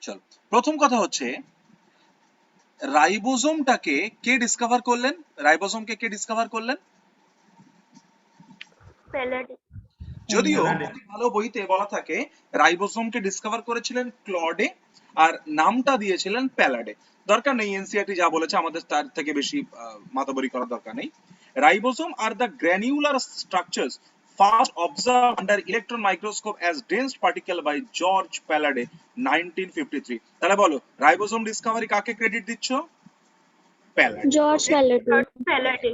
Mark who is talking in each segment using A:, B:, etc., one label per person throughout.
A: চল, প্রথম কথা হচ্ছে রাইবোজোমটাকে কে ডিসকভার করলেন? রাইবোজোমকে কে ডিসকভার করলেন?
B: প্যালাডি।
A: যদিও
C: প্যালাডে।
A: একটি ভালো বইতে বলা থাকে রাইবোজোমকে ডিসকভার করেছিলেন ক্লডে আর নামটা দিয়েছিলেন প্যালাডে। দরকার নেই এনসিআরটি যা বলেছে আমাদের তার থেকে বেশি মাতাবরি করার দরকার নেই। Ribosome are the granular structures first observed under electron microscope as dense particle by George Palade 1953। তাহলে বলো রাইবোজোম ডিসকভারি কাকে ক্রেডিট দিচ্ছ? প্যালাডে।
B: জর্জ প্যালাডি।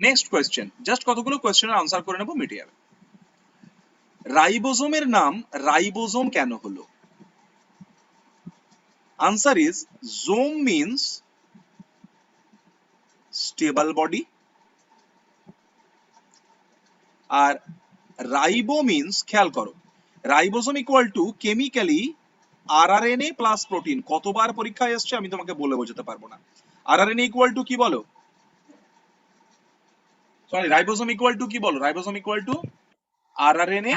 A: নেক্সট কোয়েশ্চেন, জাস্ট কতগুলো কোয়েশ্চেনের আনসার করে নেবো, মিটে যাবে। রাইবোজোমের নাম রাইবোজোম কেন হলো? Answer is some means stable body আর রাইবো মিন্স, খেয়াল করো, ribosome equal to chemically rRNA plus protein. কতবার পরীক্ষায় এসছে আমি তোমাকে বলে বোঝাতে পারবো না। আরআরএনএ ইকুয়াল টু কি বলো? সরি, রাইবোজোম ইকুয়াল টু কি বলো? Ribosome equal two rRNA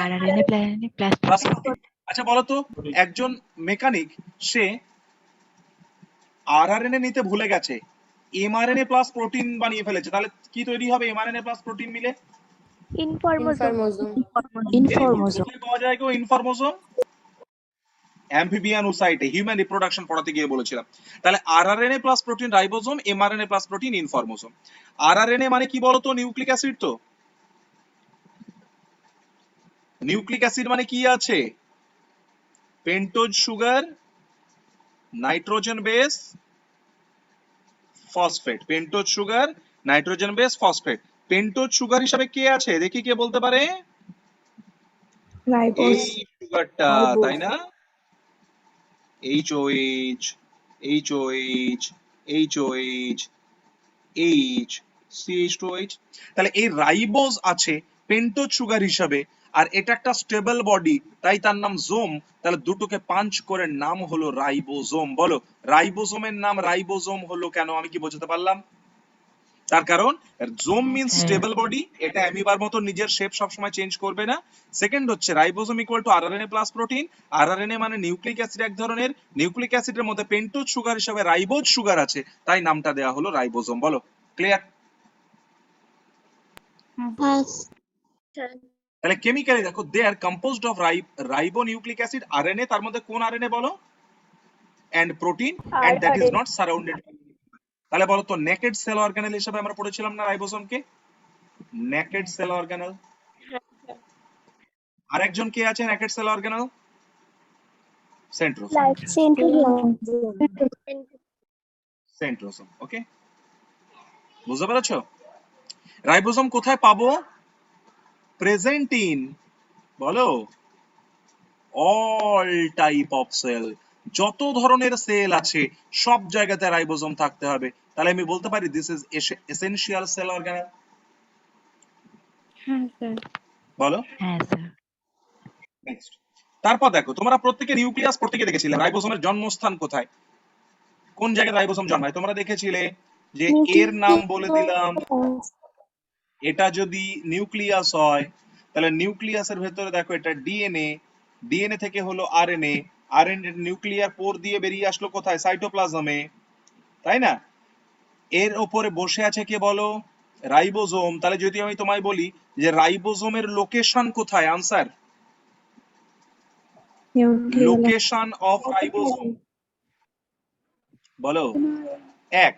A: plus protein. আচ্ছা বলো তো, একজন মেকানিক সে আরআরএনএ নিতে ভুলে গেছে, এমআরএনএ প্লাস প্রোটিন বানিয়ে ফেলেছে, তাহলে কি তৈরি হবে এমআরএনএ প্লাস প্রোটিন মিলে?
B: ইনফরমোজোম।
A: কোথায় পাওয়া যায় গো ইনফরমোজোম? অ্যাম্ফিবিয়ান ওসাইটে হিউম্যান রিপ্রোডাকশন পড়াতে গিয়ে বলেছিলাম। তাহলে rRNA plus protein ribosome, mRNA plus protein informosome. RRNA মানে কি বলতো? Nucleic acid. তো নিউক্লিক অ্যাসিড মানে কি আছে? Pentose sugar, nitrogen base, phosphate. Pentose sugar, nitrogen base, phosphate. Pentose sugar হিসাবে কে আছে দেখি, কে বলতে পারে? এই সুগারটা, তাই না? এইচওএইচ, এইচওএইচ, এইচওএইচ, এইচ, সিএইচ2এইচ। তাহলে এই রাইবোজ আছে পেন্টোজ সুগার হিসাবে, আর এটা একটা স্টেবল বডি, তাই তার নাম জোম। তাহলে দুটোকে পাঞ্চ করে নাম হলো রাইবোজোম। বলো রাইবোজোমের নাম রাইবোজোম হলো কেন? আমি কি বোঝাতে পারলাম? তার কারণ জোম মিন্স স্টেবল বডি, এটা অ্যামিবার মতো নিজের শেপ সবসময় চেঞ্জ করবে না। সেকেন্ড হচ্ছে ribosome equal two rRNA plus protein. RRNA মানে নিউক্লিক অ্যাসিড এক ধরনের, নিউক্লিক অ্যাসিডের মধ্যে পেন্টোজ সুগার হিসেবে রাইবোজ সুগার আছে, তাই নামটা দেওয়া হলো রাইবোজোম। বলো ক্লিয়ার? তাহলে কেমিক্যালি দেখো, they are composed of ribonucleic acid RNA, তার মধ্যে কোন আরএনএ বলো? And protein, and that is not surrounded. তাহলে বলো তো নেকেড সেল অর্গানেল হিসেবে আমরা পড়েছিলাম না রাইবোজোমকে? Naked cell organelle. আরেকজন কে আছে naked cell organelle? Centrosome. Centrosome, okay, বুঝতে পেরেছো? রাইবোজোম কোথায় পাবো? প্রেজেন্ট ইন, বলো, অল টাইপ অফ সেল। যত ধরনের সেল আছে সব জায়গাতে রাইবোজোম থাকতে হবে। তাহলে আমি বলতে পারি this is essential cell organelle.
D: হ্যাঁ স্যার।
A: বলো।
D: হ্যাঁ স্যার।
A: নেক্সট, তারপর দেখো, তোমরা প্রত্যেকে নিউক্লিয়াস প্রত্যেকে দেখেছিলে রাইবোজোমের জন্মস্থান কোথায়, কোন জায়গায় রাইবোজোম জন্মায় তোমরা দেখেছিলে? যে এর নাম বলে দিলাম, এটা যদি নিউক্লিয়াস হয় তাহলে নিউক্লিয়াসের ভেতরে দেখো এটা ডিএনএ, ডিএনএ থেকে হলো আরএনএ, আরএনএ নিউক্লিয়ার পোর দিয়ে বেরিয়ে আসলো কোথায়? সাইটোপ্লাজমে, তাই না? এর উপরে বসে আছে কে বলো? রাইবোজোম। তাহলে যদি আমি তোমায় বলি যে রাইবোজোমের লোকেশন কোথায়, আনসার লোকেশন অফ রাইবোজোম, বলো। এক,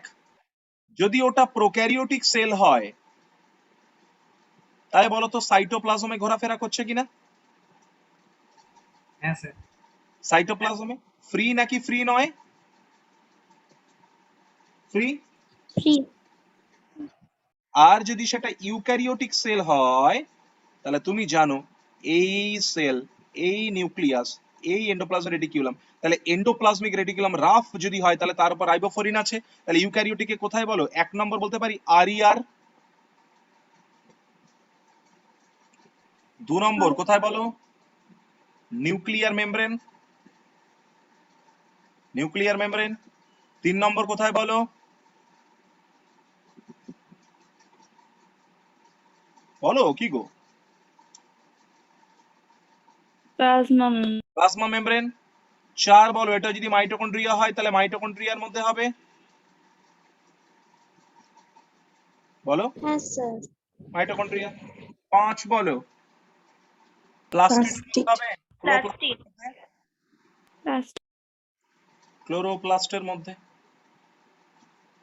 A: যদি ওটা প্রোক্যারিওটিক সেল হয় তাহলে বলো তো সাইটোপ্লাজমে ঘোরাফেরা করছে কিনা?
C: হ্যাঁ স্যার।
A: সাইটোপ্লাজমে ফ্রি নাকি ফ্রি নয়? ফ্রি। আর যদি সেটা ইউক্যারিওটিক সেল হয় তাহলে তুমি জানো এই সেল, এই নিউক্লিয়াস, এই এন্ডোপ্লাজমিক রেটিকুলাম, তাহলে এন্ডোপ্লাজমিক রেটিকুলাম রাফ যদি হয় তাহলে তার উপর রাইবোফোরিন আছে। তাহলে ইউক্যারিওটিকে কোথায় বলো? এক নম্বর বলতে পারি আরইআর। দু নম্বর কোথায় বলো? Nuclear membrane, nuclear membrane. তিন নম্বর কোথায় বলো? বলো কি গো?
D: প্লাজমা।
A: Plasma membrane. 4 বলো, এটা যদি মাইটোকন্ড্রিয়া হয় তাহলে মাইটোকন্ড্রিয়ার মধ্যে হবে, বলো
B: হ্যাঁ স্যার।
A: মাইটোকন্ড্রিয়া। 5 বলো, প্লাস্টিড
B: প্লাস্টিড।
A: হবে,
B: প্লাস্টিড। প্লাস্টিড।
A: ক্লোরোপ্লাস্টের মধ্যে।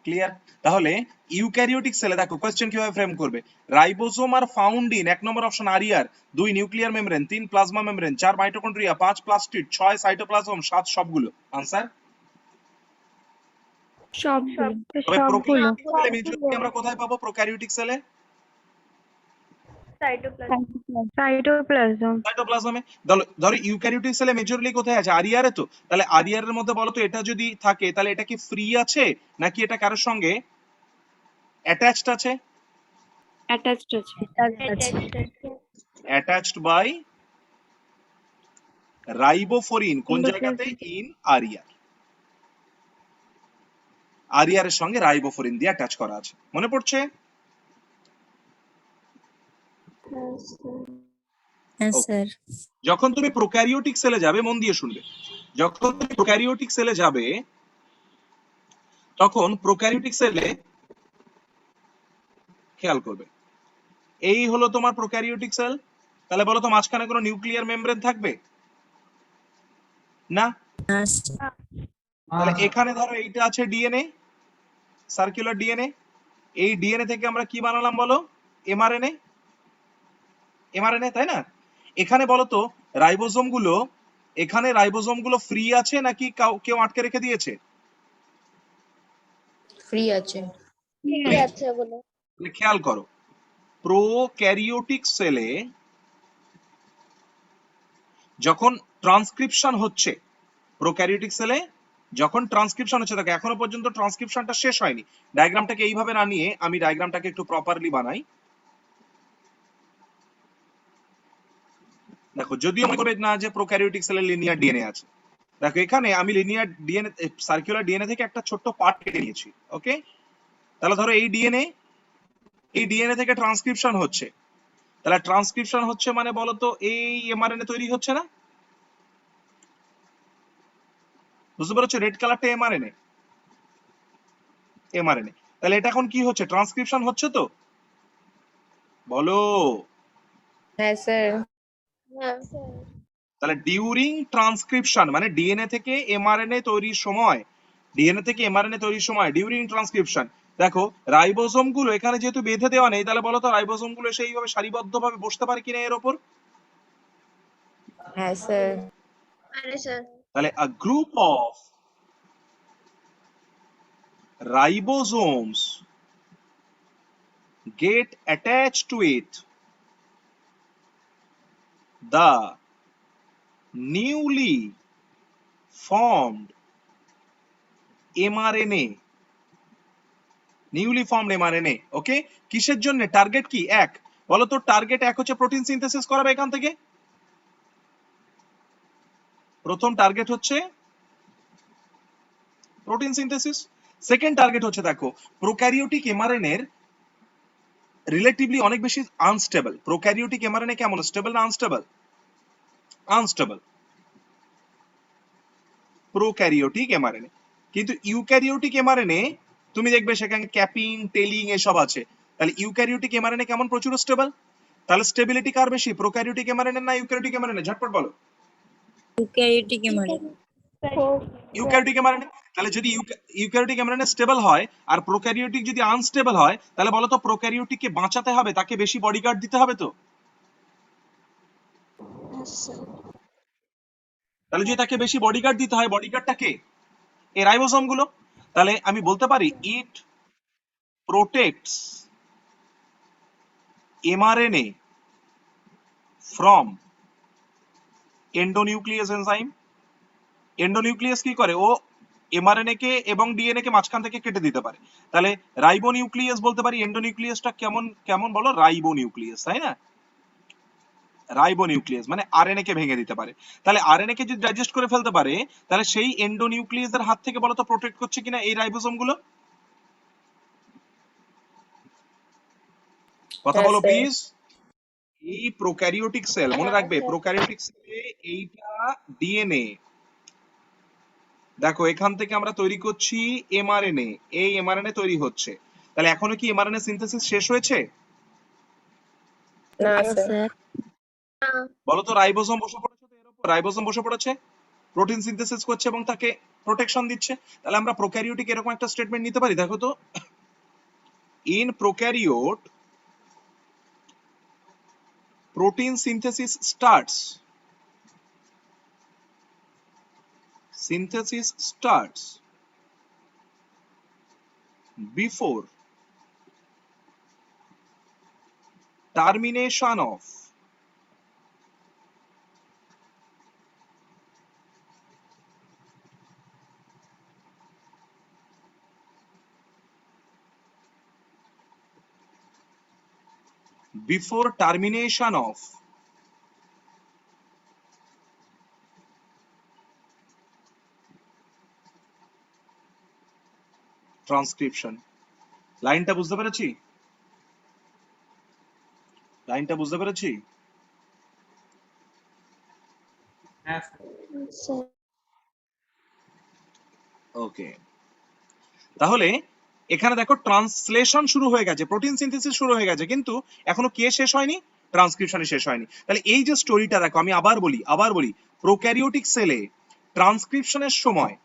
A: ক্লিয়ার? তাহলে ইউক্যারিওটিক সেলে দেখো কোশ্চেন কিভাবে ফ্রেম করবে, ribosome are found in, 1 number option আরিয়ার, 2 nuclear membrane, 3 plasma membrane, 4 mitochondria, 5 plastid, 6 cytoplasm, 7 সবগুলো। আনসার
B: সবগুলো।
A: তবে
B: সবগুলো।
A: প্রোক্যারিওটিক সেলে মেজরিটি আমরা কোথায় পাবো? প্রোক্যারিওটিক সেলে
B: সাইটোপ্লাজম।
A: সাইটোপ্লাজমে। ধরো ইউক্যারিওটিক সেলে মেজরিটি কোথায় আছে? আরিয়ারে তো। তাহলে আরিয়ারের মধ্যে বলো তো এটা যদি থাকে তাহলে এটা কি ফ্রি আছে নাকি এটা কারোর সঙ্গে অ্যাটাচড আছে?
B: অ্যাটাচড আছে।
A: Attached by ribophorin. কোন জায়গাতে?
B: এন্ডোপ্লাজম।
A: ইন আরিয়ার। আরিয়ারের সঙ্গে রাইবোফোরিন দিয়ে অ্যাটাচ করা আছে। মনে পড়ছে?
C: হ্যাঁ
A: Okay.
C: স্যার।
A: যখন তুমি প্রোক্যারিওটিক সেলে যাবে, মন দিয়ে শুনবে, যখন তুমি প্রোক্যারিওটিক সেলে যাবে তখন প্রোক্যারিওটিক সেলে খেয়াল করবে, এই হলো তোমার প্রোক্যারিওটিক সেল। তাহলে বলো তো মাঝখানে কোনো নিউক্লিয়ার মেমব্রেন থাকবে না?
C: হ্যাঁ স্যার।
A: তাহলে এখানে ধরো এইটা আছে ডিএনএ, সার্কুলার ডিএনএ। এই ডিএনএ থেকে আমরা কি বানালাম বলো? এমআরএনএ। এমআরএনএ, তাই না? এখানে বলো তো রাইবোসোম গুলো, এখানে রাইবোসোম গুলো ফ্রি আছে নাকি কেউ আটকে রেখে দিয়েছে?
C: ফ্রি আছে।
B: আছে বলে।
A: তাহলে খেয়াল করো, প্রোক্যারিওটিক সেলে যখন ট্রান্সক্রিপশন হচ্ছে, প্রোক্যারিওটিক সেলে যখন ট্রান্সক্রিপশন হচ্ছে, দেখো এখনো পর্যন্ত ট্রান্সক্রিপশনটা শেষ হয়নি। ডায়াগ্রামটাকে এইভাবে না নিয়ে আমি ডায়াগ্রামটাকে একটু প্রপারলি বানাই। দেখো যদিও মনে করবে না যে প্রোক্যারিওটিক সেলে লিনিয়ার ডিএনএ আছে, দেখো এখানে আমি লিনিয়ার ডিএনএ, সার্কুলার ডিএনএ থেকে একটা ছোট্ট পার্ট কেটে নিয়েছি। ওকে, তাহলে ধরো এই ডিএনএ, এই ডিএনএ থেকে ট্রান্সক্রিপশন হচ্ছে, তাহলে ট্রান্সক্রিপশন হচ্ছে মানে বলো তো এই এমআরএনএ তৈরি হচ্ছে না? বুঝতে পারছো? রেড কালারটা এমআরএনএ, এমআরএনএ। তাহলে এটা এখন কি হচ্ছে? ট্রান্সক্রিপশন হচ্ছে তো, বলো।
C: হ্যাঁ স্যার।
A: তাহলে ডিউরিং ট্রান্সক্রিপশন মানে ডিএনএ থেকে এমআরএনএ তৈরির সময়, ডিএনএ থেকে এমআরএনএ তৈরির সময় ডিউরিং ট্রান্সক্রিপশন, দেখো রাইবোসোম গুলো এখানে যেহেতু বেঁধে দেওয়া নেই, তাহলে বলো তো রাইবোসোম গুলো সেইভাবে সারিবদ্ধভাবে বসতে পারে কিনা এর উপর?
C: হ্যাঁ স্যার।
A: তাহলে a group of ribosomes get attached to it, the newly formed mRNA, newly formed mRNA. Okay, কিসের জন্য? টার্গেট কি? এক, বলো তো টার্গেট এক হচ্ছে প্রোটিন সিনথেসিস করাবে এখান থেকে। প্রথম টার্গেট হচ্ছে প্রোটিন সিনথেসিস। সেকেন্ড টার্গেট হচ্ছে দেখো প্রোক্যারিওটিক এমআরএনএ এর রিলেটিভলি অনেক বেশি আনস্টেবল। প্রোক্যারিওটিক এমআরএনএ কেমন, স্টেবল না আনস্টেবল? Unstable prokaryotic mRNA. কিন্তু ইউক্যারিওটিক এমআরএনএ তুমি দেখবে সেখানে ক্যাপিং, টেলিং এসব আছে। তাহলে ইউক্যারিওটিক এমআরএনএ কেমন? প্রচুর স্টেবল। তাহলে স্টেবিলিটি কার বেশি, প্রোক্যারিওটিক এমআরএনএ না ইউক্যারিওটিক এমআরএনএ? ঝটপট বলো।
C: Eukaryotic mRNA.
A: Eukaryotic mRNA. তাহলে যদি ইউক্যারিওটিক এমআরএনএ স্টেবল হয় আর প্রোক্যারিওটিক যদি আনস্টেবল হয়, তাহলে বলো তো প্রোক্যারিওটিককে বাঁচাতে হবে, তাকে বেশি বডিগার্ড দিতে হবে তো। তাহলে যদি তাকে বেশি বডিগার্ড দিতে হয়, বডিগার্ডটা কে? এই রাইবোসোম গুলো। তাহলে আমি বলতে পারি ইট protects mRNA from endonuclease enzyme. Endonuclease কি করে? ও এমআরএনএ কে এবং ডিএনএ কে মাঝখান থেকে কেটে দিতে পারে। তাহলে রাইবোনিউক্লিয়াস বলতে পারি। এন্ডোনিউক্লিয়াসটা কেমন কেমন বলো? রাইবোনিউক্লিয়াস, তাই না? রাইবোনিউক্লিয়াস মানে আরএনএ কে ভেঙে দিতে পারে। তাহলে আরএনএ কে যদি ডাইজেস্ট করে ফেলতে পারে, তাহলে সেই এন্ডোনিউক্লিয়াসের হাত থেকে বলো তো প্রোটেক্ট করছে কিনা এই রাইবোসোম গুলো? কথা বলো প্লিজ। এই প্রোক্যারিওটিক সেল, মনে রাখবে প্রোক্যারিওটিক সেলে এইটা ডিএনএ, দেখো এখান থেকে আমরা তৈরি করছি এমআরএনএ, এই এমআরএনএ তৈরি হচ্ছে। তাহলে এখনো কি এমআরএনএ সিনথেসিস শেষ হয়েছে?
C: না
B: না
C: স্যার।
B: স্যার।
A: বলো তো রাইবোসোম বসে পড়েছে, তো এর উপর রাইবোসোম বসে পড়েছে, প্রোটিন সিনথেসিস করছে এবং তাকে প্রোটেকশন দিচ্ছে। তাহলে আমরা প্রোক্যারিওটিক এরকম একটা স্টেটমেন্ট নিতে পারি, দেখো তো, in prokaryote protein synthesis starts before termination of transcription. লাইনটা বুঝতে পেরেছি? লাইনটা বুঝতে পেরেছি?
B: স্যার।
A: ওকে, তাহলে এখানে দেখো ট্রান্সলেশন শুরু হয়ে গেছে, প্রোটিন সিনথেসিস শুরু হয়ে গেছে, কিন্তু এখনো কে শেষ হয়নি? ট্রান্সক্রিপশন শেষ হয়নি। তাহলে এই যে স্টোরিটা দেখো, আমি আবার বলি, প্রোক্যারিওটিক সেলে ট্রান্সক্রিপশনের সময়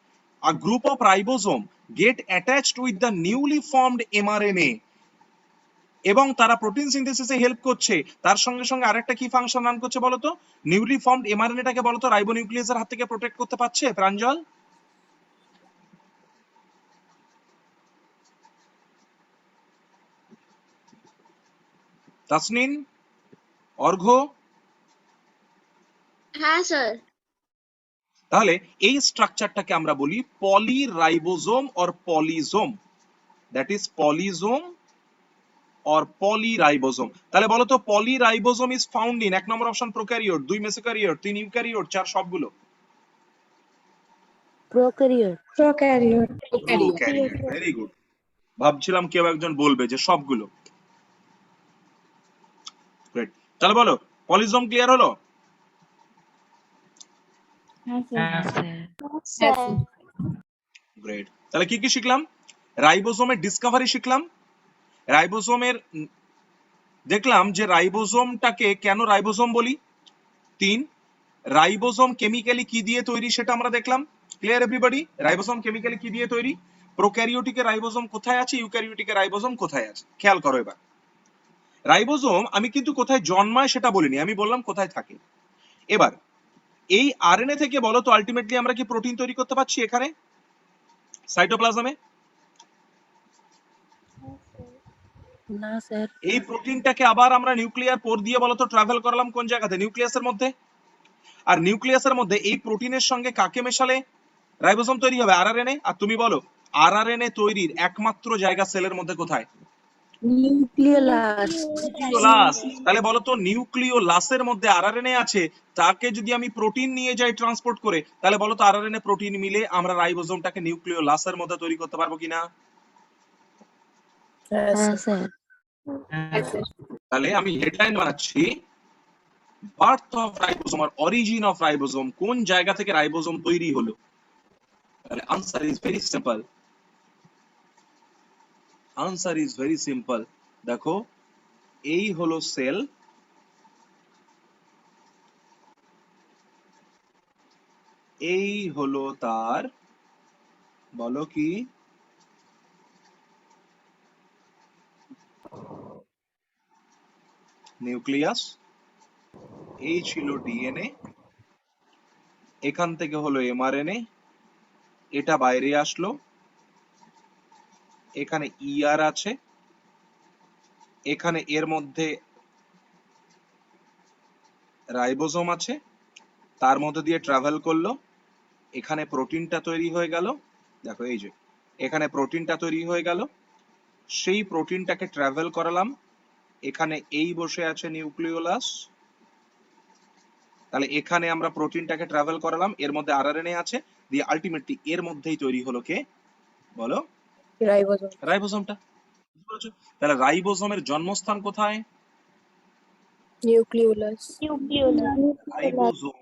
A: a group of ribosome get attached with the newly formed mRNA এবং তারা প্রোটিন সিনথেসিসে হেল্প করছে। তার সঙ্গে সঙ্গে আরেকটা কি ফাংশন রান করছে বলো তো? নিউলি ফর্মড এমআরএনএটাকে বলো তো রাইবোনিউক্লিয়াসের হাত থেকে প্রোটেক্ট করতে পারছে প্রাঞ্জল? তাসনিন, অর্ঘ্য?
B: হ্যাঁ স্যার।
A: তাহলে এই স্ট্রাকচারটাকে আমরা বলি polyribosome or polysome, that is polysome or polyribosome. তাহলে বলো তো polyribosome is found in, 1 number option prokaryote, 2 mesokaryote, 3 eukaryote, 4 সবগুলো?
B: Prokaryote.
C: Prokaryote.
A: Prokaryote, very good. ভাবছিলাম কেউ একজন বলবে যে সবগুলো। গ্রেট, তাহলে বলো পলিজোম ক্লিয়ার হলো?
B: হ্যাঁ স্যার।
C: স্যার।
A: গ্রেট, তাহলে কি কি শিখলাম? রাইবোজোমের ডিসকভারি শিখলাম, রাইবোজোমের দেখলাম যে রাইবোজোমটাকে কেন রাইবোজোম বলি। 3, রাইবোজোম কেমিক্যালি কি দিয়ে তৈরি সেটা আমরা দেখলাম। Clear everybody? রাইবোজোম কেমিক্যালি কি দিয়ে তৈরি? প্রোক্যারিওটিকে রাইবোজোম কোথায় আছে, ইউক্যারিওটিকে রাইবোজোম কোথায় আছে, খেয়াল করো এবার। রাইবোজোম আমি কিন্তু কোথায় জন্মায় সেটা বলিনি, আমি বললাম কোথায় থাকে। এবার এই আরএনএ থেকে বলো তো আলটিমেটলি আমরা কি প্রোটিন তৈরি করতে পারছি এখানে সাইটোপ্লাজমে?
B: না স্যার।
A: এই প্রোটিনটাকে আবার আমরা নিউক্লিয়ার পোর দিয়ে বলো তো ট্রাভেল করালাম কোন জায়গাতে? নিউক্লিয়াসের মধ্যে। আর নিউক্লিয়াসের মধ্যে এই প্রোটিনের সঙ্গে কাকে মেশালে রাইবোজোম তৈরি হবে? আরআরএনএ। আর তুমি বলো আরআরএনএ তৈরির একমাত্র জায়গা সেলের মধ্যে কোথায়?
B: নিউক্লিওলাস।
A: নিউক্লিওলাস। তাহলে বলো তো নিউক্লিওলাসের মধ্যে আরআরএনএ আছে, তাকে যদি আমি প্রোটিন নিয়ে যাই ট্রান্সপোর্ট করে, তাহলে বলো তো আরআরএনএ প্রোটিন মিলে আমরা রাইবোজোমটাকে নিউক্লিওলাসের মধ্যে তৈরি করতে পারবো কিনা?
B: হ্যাঁ স্যার।
A: তাহলে আমি হেডলাইন বানাচ্ছি, বার্থ অফ রাইবোজোম আর অরিজিন অফ রাইবোজোম, কোন জায়গা থেকে রাইবোজোম তৈরি হলো? তাহলে answer is very simple, answer is very simple. দেখো এই হলো সেল, এই হলো তার বলো কি নিউক্লিয়াস, এই ছিল ডিএনএ, এখান থেকে হলো এমআরএনএ, এটা বাইরে আসলো, এখানে ইআর আছে, এখানে এর মধ্যে রাইবোজোম আছে, তার মধ্যে দিয়ে ট্রাভেল করলো, এখানে প্রোটিনটা তৈরি হয়ে গেল। দেখো এই যে এখানে প্রোটিনটা তৈরি হয়ে গেল, সেই প্রোটিনটাকে ট্রাভেল করালাম, এখানে এই বসে আছে নিউক্লিওলাস, তাহলে এখানে আমরা প্রোটিনটাকে ট্রাভেল করালাম, এর মধ্যে আরআরএনএ আছে, দিয়ে আলটিমেটলি এর মধ্যেই তৈরি হলো কে বলো?
C: রাইবোজোম।
A: রাইবোজোমটা। বুঝতে পেরেছো? তাহলে রাইবোজোমের জন্মস্থান কোথায়?
C: Nucleolus.
A: Ribosome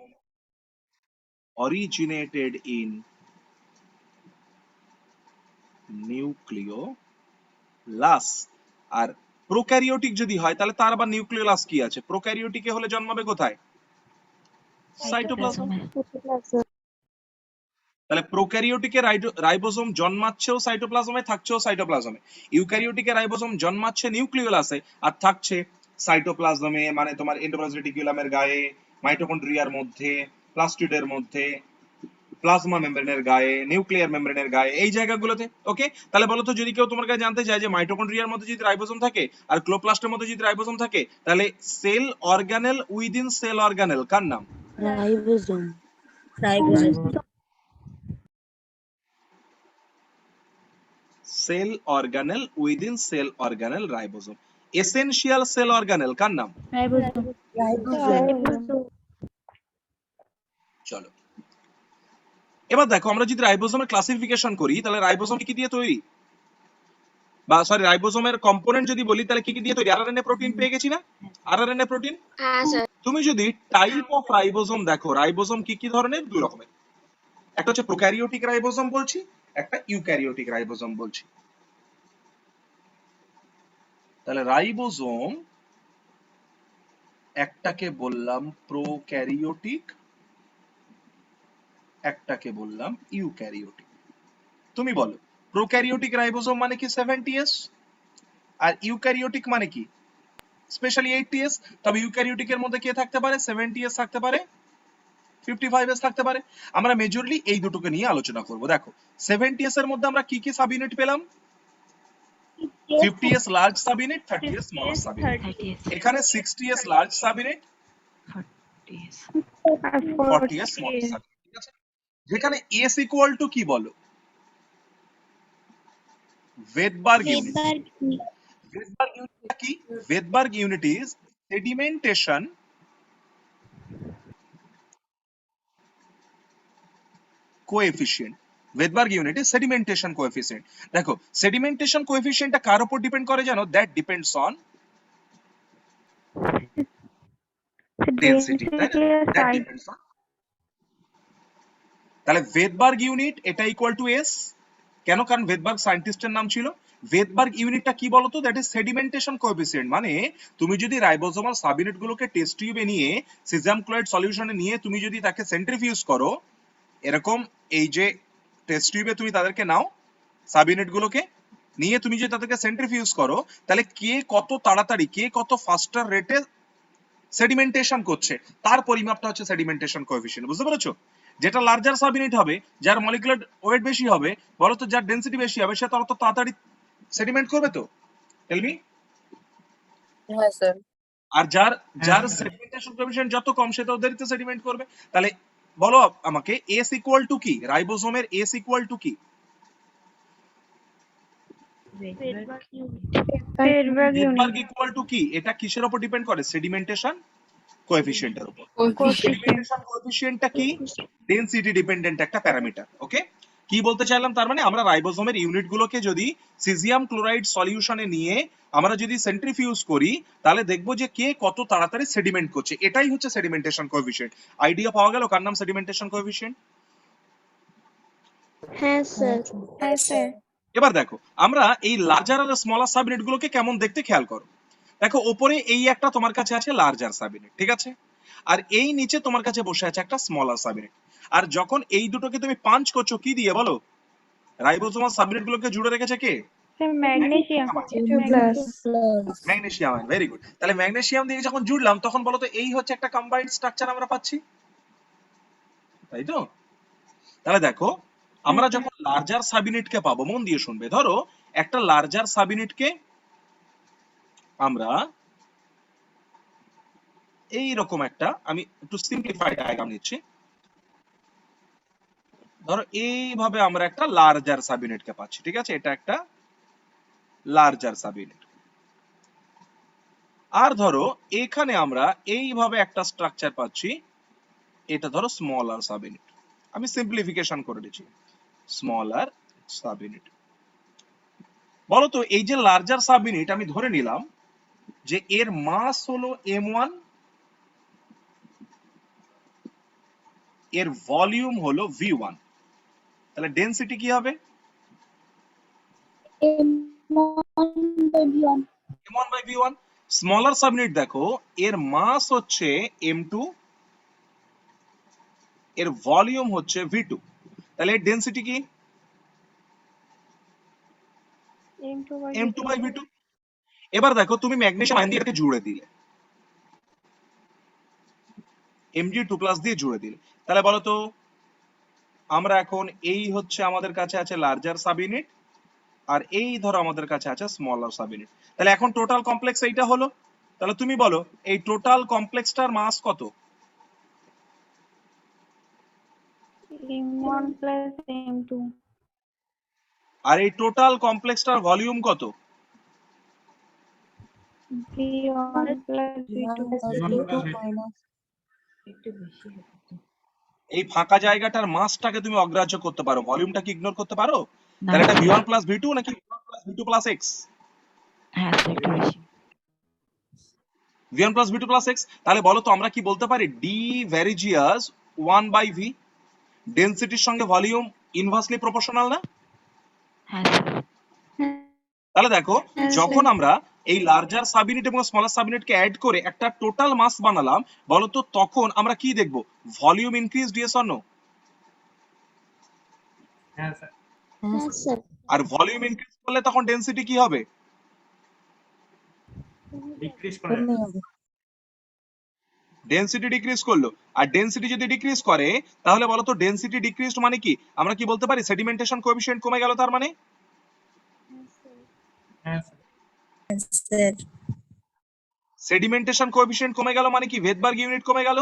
A: originated in nucleolus. আর প্রোক্যারিওটিক যদি হয় তাহলে তার আবার নিউক্লিওলাস কি আছে? প্রোক্যারিওটিকে হলে জন্মাবে কোথায়? সাইটোপ্লাজম। তাহলে প্রোক্যারিওটিকে রাইবোসোম জন্মাচ্ছেও সাইটোপ্লাজমে, থাকছেও সাইটোপ্লাজমে। ইউক্যারিওটিকে রাইবোসোম জন্মাচ্ছে নিউক্লিওলাসে আর থাকছে সাইটোপ্লাজমে, মানে তোমার এন্ডোপ্লাজমিক রেটিকুলামের গায়ে, মাইটোকন্ড্রিয়ার মধ্যে, প্লাস্টিডের মধ্যে, প্লাজমা মেমব্রেনের গায়ে, নিউক্লিয়ার মেমব্রেনের গায়ে, এই জায়গাগুলোতে। ওকে, তাহলে বলো তো, যদি কেউ তোমার কাছে জানতে চায় যে মাইটোকন্ড্রিয়ার মধ্যে যদি রাইবোসোম থাকে আর ক্লোপ্লাস্টের মধ্যে যদি রাইবোসোম থাকে, তাহলে cell organelle within cell organelle কার নাম?
B: Ribosome.
A: Cell organelle within cell organelle ribosome. Essential cell organelle কার নাম? চলো এবার দেখো, আমরা যদি রাইবোসোমের ক্লাসিফিকেশন করি তাহলে রাইবোসোম কি দিয়ে তৈরি, বা সরি রাইবোসোমের কম্পোনেন্ট যদি বলি তাহলে কি কি দিয়ে তৈরি? আরএনএ প্রোটিন পেয়ে গেছি না? RNA protein. তুমি যদি টাইপ অফ রাইবোসোম দেখো, রাইবোসোম কি কি ধরনের? দুই রকমের, একটা হচ্ছে প্রোক্যারিওটিক রাইবোসোম বলছি, একটা ইউক্যারিওটিক রাইবোসোম বলছি। তাহলে রাইবোসোম একটাকে বললাম প্রোক্যারিওটিক, একটাকে বললাম ইউক্যারিওটিক। তুমি বলো প্রোক্যারিওটিক রাইবোসোম মানে কি 70s, আর ইউক্যারিওটিক মানে কি স্পেশালি 80s। তবে ইউক্যারিওটিকের মধ্যে কে থাকতে পারে? 70s থাকতে পারে, 55s থাকতে পারে। আমরা মেজরলি এই দুটোকে নিয়ে আলোচনা করব। দেখো 70s এর মধ্যে আমরা কি কি সাব ইউনিট পেলাম? 50s large sub unit, 30s small sub unit. এখানে 60s large sub unit, 40s small sub unit. ঠিক আছে, যেখানে s ইকুয়াল টু কি বলো? ওয়েডবার্গ ইউনিট। ওয়েডবার্গ ইউনিট কি? Svedberg unit is sedimentation coefficient. Svedberg unit is sedimentation coefficient. দেখো sedimentation কোএফিসিয়েন্টটা কার উপর ডিপেন্ড করে জানো? দ্যাট ডিপেন্ডস অন ডেনসিটি, তাই না? That depends on. তাহলে ওয়েডবার্গ ইউনিট এটা ইকুয়াল টু এস। কেন? কারণ ওয়েডবার্গ সায়েন্টিস্টের নাম ছিল। ওয়েডবার্গ ইউনিটটা কি বলতো? That is sedimentation coefficient. মানে তুমি যদি রাইবোসোমাল সাবইউনিট গুলোকে টেস্ট টিউবে নিয়ে সিজিয়াম ক্লোরাইড সলিউশনে নিয়ে তুমি যদি তাকে সেন্ট্রিফিউজ করো, এরকম এই যে টেস্ট টিউবে তুমি তাদেরকে নাও, সাবইউনিট গুলোকে নিয়ে তুমি যদি তাদেরকে সেন্ট্রিফিউজ করো, তাহলে কে কত তাড়াতাড়ি, কে কত ফাস্টার রেটে সেডিমেন্টেশন করছে, তার পরিমাপটা হচ্ছে সেডিমেন্টেশন কোএফিসিয়েন্ট। বুঝতে পেরেছো? যেটা লার্জার সাব ইউনিট হবে, যার মলিকুলার ওয়েট বেশি হবে, বলো তো যার ডেনসিটি বেশি হবে, সে তত তাড়াতাড়ি সেডিমেন্ট করবে তো? Tell me.
C: হ্যাঁ স্যার।
A: আর যার যার সেডিমেন্টেশন কোএফিসিয়েন্ট যত কম, সে তত দেরিতে সেডিমেন্ট করবে। তাহলে বলো আমাকে এস ইকুয়াল টু কি? রাইবোসোমের এস ইকুয়াল টু কি? ওয়েডবার্গ ইকুয়াল টু কি? এটা কিসের উপর ডিপেন্ড করে? সেডিমেন্টেশন কোএফিসিয়েন্টের উপর। সেডিমেন্টেশন কোএফিসিয়েন্টটা কি? ডেনসিটি ডিপেন্ডেন্ট একটা প্যারামিটার। ওকে, কি বলতে চাইলাম তার মানে, আমরা রাইবোসোমের ইউনিট গুলোকে যদি সিজিয়াম ক্লোরাইড সলিউশনে নিয়ে আমরা যদি সেন্ট্রিফিউজ করি, তাহলে দেখবো যে কে কত তাড়াতাড়ি সেডিমেন্ট করছে। এটাই হচ্ছে সেডিমেন্টেশন কোএফিসিয়েন্ট। আইডিয়া পাওয়া গেল কার নাম সেডিমেন্টেশন কোএফিসিয়েন্ট?
C: হ্যাঁ স্যার।
A: এবার দেখো আমরা এই লার্জার আর স্মলার সাবইউনিট গুলোকে কেমন দেখতে খেয়াল করো। দেখো ওপরে এই একটা তোমার কাছে আছে লার্জার সাবইউনিট, ঠিক আছে, আর এই নিচে তোমার কাছে বসে আছে একটা স্মলার সাবইউনিট। আর যখন এই দুটোকে তুমি পাঞ্চ করছো কি দিয়ে বলো? রাইবোসোমাল সাবইউনিট গুলোকে জুড়ে রেখেছে কে? ম্যাগনেসিয়াম। Very good. তাহলে ম্যাগনেসিয়াম দিয়ে যখন জুড়লাম, তখন বলো তো এই হচ্ছে একটা কম্বাইন্ড স্ট্রাকচার আমরা পাচ্ছি, তাই তো? তাহলে দেখো আমরা যখন লার্জার সাবইউনিটকে পাবো, মন দিয়ে শুনবে, ধরো একটা লার্জার সাবইউনিটকে আমরা এইরকম একটা, আমি একটু সিম্পলিফাইড ডায়াগ্রাম নিচ্ছি, ধরো এইভাবে আমরা একটা লার্জার সাবইউনিটকে পাচ্ছি, ঠিক আছে, এটা একটা লার্জার সাবইউনিট। আর ধরো এখানে আমরা এইভাবে একটা স্ট্রাকচার পাচ্ছি, এটা ধরো স্মলার সাবইউনিট। আমি সিম্পলিফিকেশন করে দিচ্ছি, স্মলার সাবইউনিট। বলো তো এই যে লার্জার সাবইউনিট, আমি ধরে নিলাম যে এর মাস হলো m1, এর ভলিউম হলো v1, তাহলে ডেনসিটি কি হবে? m1 by v1 smaller subunit দেখো এর মাস হচ্ছে m2 এর ভলিউম হচ্ছে v2 তাহলে এর ডেনসিটি কি m2 by v2 এবার দেখো তুমি ম্যাগনেসিয়াম আয়ন দিয়ে এটাকে জুড়ে দিলে Mg2+ দিয়ে জুড়ে দিলে তাহলে বলো তো আমরা এখন এই হচ্ছে আমাদের কাছে আছে লার্জার সাবইউনিট আর এই ধরো আমাদের কাছে আছে স্মলার সাবইউনিট তাহলে এখন টোটাল কমপ্লেক্স এইটা হলো তাহলে তুমি বলো এই টোটাল কমপ্লেক্সটার মাস কত
B: M1 plus M2.
A: আর এই টোটাল কমপ্লেক্সটার ভলিউম কত
B: V1 plus V2.
A: এই ফাঁকা জায়গাটার মাসটাকে তুমি অগ্রাহ্য করতে পারো ভলিউমটাকে ইগনোর করতে পারো তাহলে এটা v1 plus v2 নাকি v1 plus v2 plus x
D: হ্যাঁ স্যার একটু বেশি
A: v1 plus v2 plus x তাহলে বলো তো আমরা কি বলতে পারি d ভ্যারিজিয়াস 1 by v ডেনসিটির সঙ্গে ভলিউম ইনভার্সলি প্রপোর্শনাল না
D: হ্যাঁ স্যার
A: তাহলে দেখো যখন আমরা এই লার্জার সাবইউনিট এবং স্মলার সাবইউনিটকে অ্যাড করে একটা টোটাল মাস বানালাম বলো তো তখন আমরা কি দেখব ভলিউম ইনক্রিজ ডিএস অর নো
D: হ্যাঁ স্যার
A: আর ভলিউম ইনক্রিজ করলে তখন ডেনসিটি কি হবে
D: ডিক্রিজ করে
A: ডেনসিটি ডিক্রিজ করলো আর ডেনসিটি যদি ডিক্রিজ করে তাহলে বলো তো ডেনসিটি ডিক্রিজড মানে কি আমরা কি বলতে পারি সেডিমেন্টেশন কোএফিশিয়েন্ট কমে গেল তার মানে
D: হ্যাঁ
C: স্যার
A: সেডিমেন্টেশন কোএফিশিয়েন্ট কমে গেল মানে কি ভেদবার্গ ইউনিট কমে গেল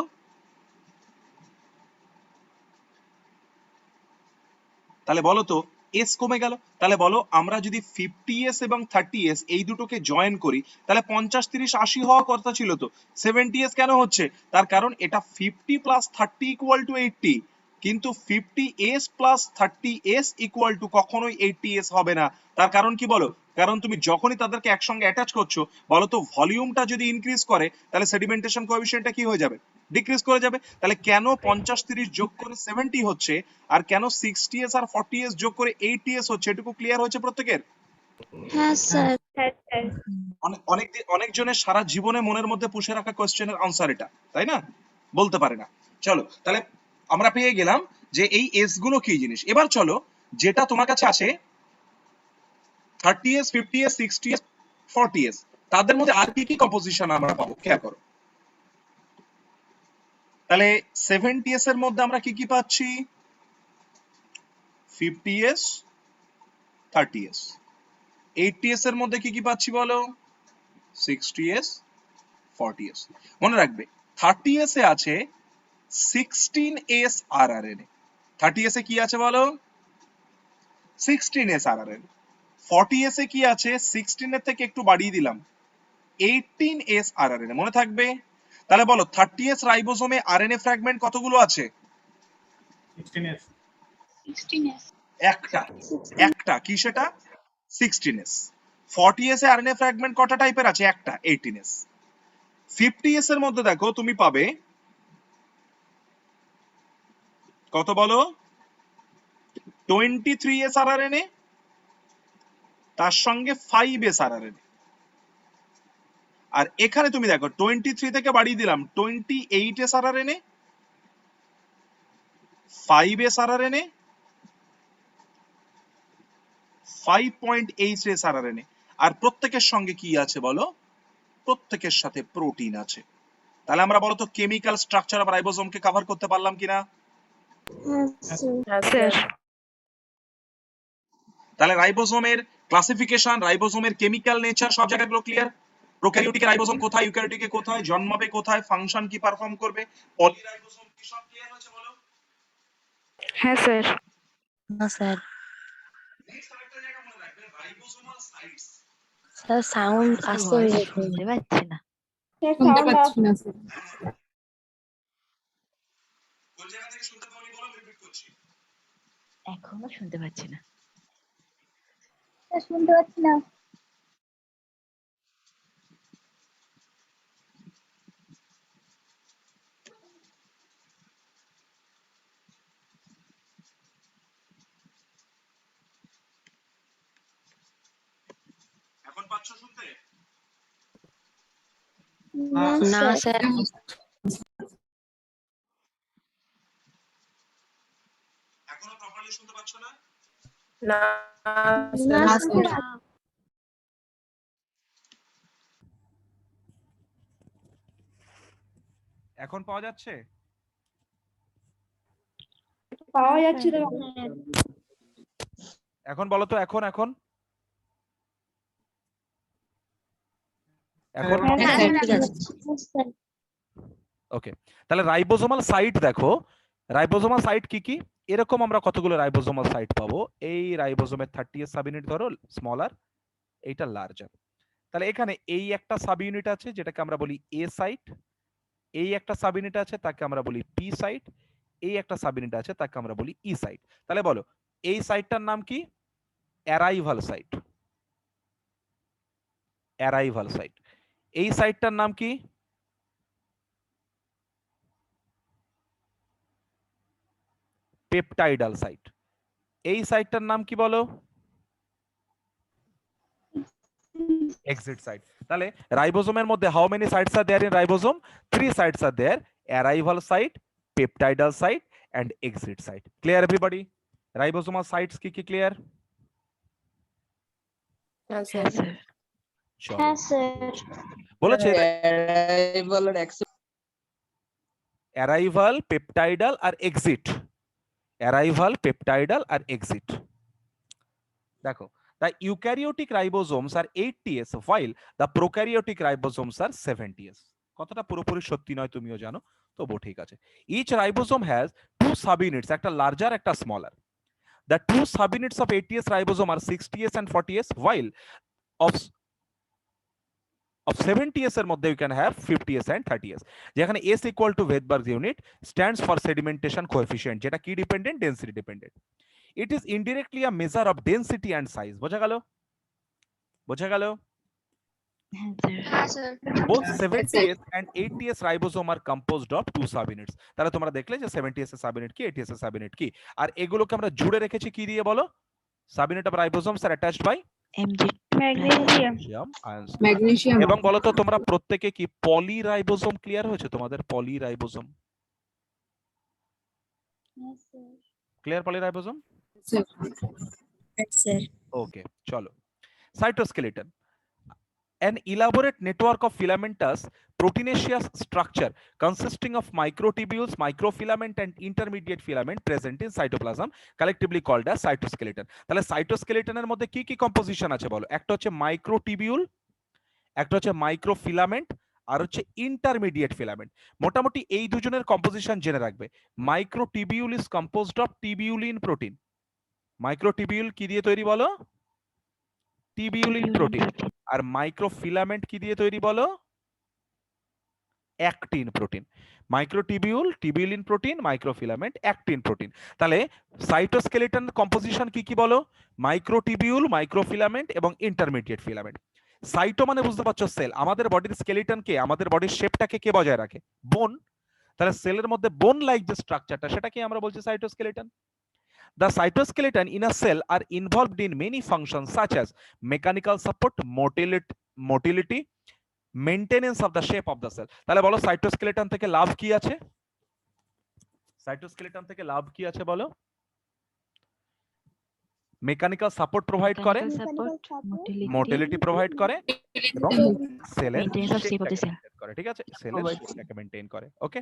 A: তাহলে বলো তো এস কমে গেল তাহলে বলো আমরা যদি 50s এবং 30s এই দুটোকে জয়েন করি তাহলে 50 30 80 হওয়ার কথা ছিল তো 70s কেন হচ্ছে তার কারণ এটা 50 plus 30 equal to 80 কিন্তু 50s plus 30s equal to কখনোই 80s হবে না তার কারণ কি বলো কারণ তুমি যখনই তাদেরকে একসঙ্গে অ্যাটাচ করছো বলো তো ভলিউমটা যদি ইনক্রিজ করে তাহলে সেডিমেন্টেশন কোএফিশিয়েন্টটা কি হয়ে যাবে ডিক্রিজ করে যাবে তাহলে কেন 50 30 যোগ করে 70 হচ্ছে আর কেন 60s আর 40s যোগ করে 80s হচ্ছে এটুকু ক্লিয়ার হয়েছে প্রত্যেকের
B: হ্যাঁ স্যার
A: অনেক জনের সারা জীবনে মনের মধ্যে পুষে রাখা কোশ্চেনের আনসার এটা তাই না বলতে পারে না চলো তাহলে আমরা পেয়ে গেলাম যে এই এস গুলো কি জিনিস এবার চলো যেটা তোমার কাছে আছে 30s 50s 60s 40s তাদের মধ্যে আর কি কি কম্পোজিশন আমরা পাবো খেয়াল করো তাহলে 70s এর মধ্যে আমরা কি কি পাচ্ছি 50s 30s 80s এর মধ্যে কি কি পাচ্ছি বলো 60s 40s মনে রাখবে 30s এ আছে 16s RRNA 30s এ কি আছে বলো 16s RRNA 40s এ কি আছে 16 এর থেকে একটু বাড়িয়ে দিলাম 18s RRNA মনে থাকবে তাহলে বলো 30s রাইবোসোমে আরএনএ ফ্র্যাগমেন্ট কতগুলো আছে
D: 16s
A: একটা কি সেটা 16s 40s এ আরএনএ ফ্র্যাগমেন্ট কটা টাইপের আছে একটা 18s 50s এর মধ্যে দেখো তুমি পাবে কত বলো 23s আরআরএনএ তার সঙ্গে 5s আরআরএনএ আর এখানে তুমি দেখো 23 থেকে বাড়িয়ে দিলাম 28s rRNA 5s rRNA 5.8s rRNA আর প্রত্যেকের সঙ্গে কি আছে বলো প্রত্যেকের সাথে প্রোটিন আছে তাহলে আমরা বলো তো কেমিক্যাল স্ট্রাকচার অফ রাইবোসোমকে কভার করতে পারলাম কিনা
C: স্যার
A: তাহলে রাইবোসোমের ক্লাসিফিকেশন রাইবোসোমের কেমিক্যাল নেচার সব জায়গাগুলো ক্লিয়ার প্রোক্যারিওটিক রাইবোসোম কোথায় ইউক্যারিওটিকে কোথায় জন্মাবে কোথায় ফাংশন কি পারফর্ম করবে পলিরাইবোসোম কি সব ক্লিয়ার হয়েছে বলো
C: হ্যাঁ স্যার
B: না স্যার
A: নেক্সট আরেকটা জায়গা মনে রাখবে রাইবোসোমাল সাইটস
B: স্যার সাউন্ড আসতে
D: শুনতে পাচ্ছি না
A: কোন জায়গা থেকে শুনতে পাওনি বলো রিপিট করছি
D: এখনো শুনতে পাচ্ছি না
B: শুনতে পাচ্ছি না
A: পাচ্ছ শুনতে?
B: না স্যার।
A: এখনো প্রপারলি শুনতে পাচ্ছ না?
B: না স্যার।
A: এখন পাওয়া যাচ্ছে?
C: পাওয়া যাচ্ছে তো।
A: এখন বলো তো, এখন এখন এখন
C: হ্যাঁ, স্যার।
B: ঠিক আছে।
A: ওকে, তাহলে রাইবোজোমাল সাইট দেখো, রাইবোজোমাল সাইট কি কি? এরকম আমরা কতগুলো রাইবোজোমাল সাইট পাবো। এই রাইবোজোমের 30th সাব ইউনিট ধরো স্মলার, এইটা লার্জার। তাহলে এখানে এই একটা সাব ইউনিট আছে যেটাকে আমরা বলি এ সাইট, এই একটা সাব ইউনিট আছে তাকে আমরা বলি পি সাইট, এই একটা সাব ইউনিট আছে তাকে আমরা বলি ই সাইট। তাহলে বলো এই সাইটটার নাম কি? Arrival site. Arrival site. এই সাইটটার নাম কি? Peptidyl site. এই সাইটটার নাম কি বলো? Exit site. তাহলে রাইবোজোমের মধ্যে how many sites are there in ribosome? 3 sites are there, arrival site, peptidyl site and exit site. Clear everybody? Ribosomal sites কি কি ক্লিয়ার?
B: হ্যাঁ
D: হ্যাঁ
B: স্যার।
D: স্যার।
B: হ্যাঁ স্যার।
A: বলেছে অ্যারাইভাল, পেপটাইডাল আর এক্সিট। অ্যারাইভাল, পেপটাইডাল আর এক্সিট। দেখো, the eukaryotic ribosomes are 80s while the prokaryotic ribosomes are 70s. কথাটা পুরোপুরি সত্যি নয়, তুমিও জানো, তবু ঠিক আছে। each ribosome has two subunits, একটা লার্জার একটা smaller. the two subunits of 80s ribosome are 60s and 40s while of 70s এর মধ্যে you can have 50s and 30s। যেখানে s equal to Wedberg's unit stands for sedimentation coefficient, যেটা কি dependent? Density dependent. it is indirectly a measure of density and size। বোঝা গেল? বোঝা গেল?
D: হ্যাঁ sir.
A: both 70s and 80s ribosome are composed of two subunits। তাহলে তোমরা দেখলে যে 70s এর সাবইউনিট কি, 80s এর সাবইউনিট কি, আর এগুলোকে আমরা জুড়ে রেখেছি কি দিয়ে বলো? Subunit of ribosomes are attached by
D: Mg
C: magnesium.
A: Ions.
C: Magnesium.
A: এবং বলো তো তোমরা প্রত্যেকে কি পলি রাইবোসোম ক্লিয়ার হয়েছে তোমাদের? পলি রাইবোসোম ক্লিয়ার? পলি রাইবোসোম
C: স্যার।
A: ওকে, চলো। সাইটোস্কেলেটন, an elaborate network of filamentous proteinaceous structure consisting of microtubules, microfilament and intermediate filament present in cytoplasm, collectively called as cytoskeleton। তাহলে সাইটোস্কেলেটনের মধ্যে কি কি কম্পোজিশন আছে বলো? একটা হচ্ছে মাইক্রোটিবিউল, একটা হচ্ছে মাইক্রোফিলামেন্ট, আর হচ্ছে ইন্টারমিডিয়েট ফিলামেন্ট। মোটামুটি এই দুজনের কম্পোজিশন জেনে রাখবে। Microtubule is composed of tubulin protein. Microtubule কি দিয়ে তৈরি বলো? Tubulin protein. আর মাইক্রোফিলামেন্ট কি দিয়ে তৈরি বলো? Actin protein. Microtubule, tubulin protein, microfilament, actin protein. তাহলে সাইটোস্কেলেটন কম্পোজিশন কি কি বলো? মাইক্রোটিবিউল, মাইক্রোফিলামেন্ট এবং ইন্টারমিডিয়েট ফিলামেন্ট। সাইটো মানে বুঝতে পারছো সেল। আমাদের বডির স্কেলিটনকে, আমাদের বডির শেপটাকে কে বজায় রাখে? বোন। তাহলে সেলের মধ্যে বোন লাইক যে স্ট্রাকচারটা, সেটাকে আমরা বলছি সাইটোস্কেলেটন। The cytoskeleton in a cell are involved in many functions such as mechanical support, motility, maintenance of the shape of the cell। তাহলে বলো সাইটোস্কেলেটন থেকে লাভ কি আছে? সাইটোস্কেলেটন থেকে লাভ কি আছে বলো? মেকানিক্যাল সাপোর্ট প্রোভাইড করে, মোটিলিটি প্রোভাইড করে এবং সেলের শেপটাকে মেইনটেইন করে। ঠিক আছে, সেলের শেপটাকে মেইনটেইন করে। ওকে,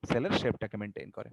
A: সেলের শেপটাকে মেইনটেইন করে।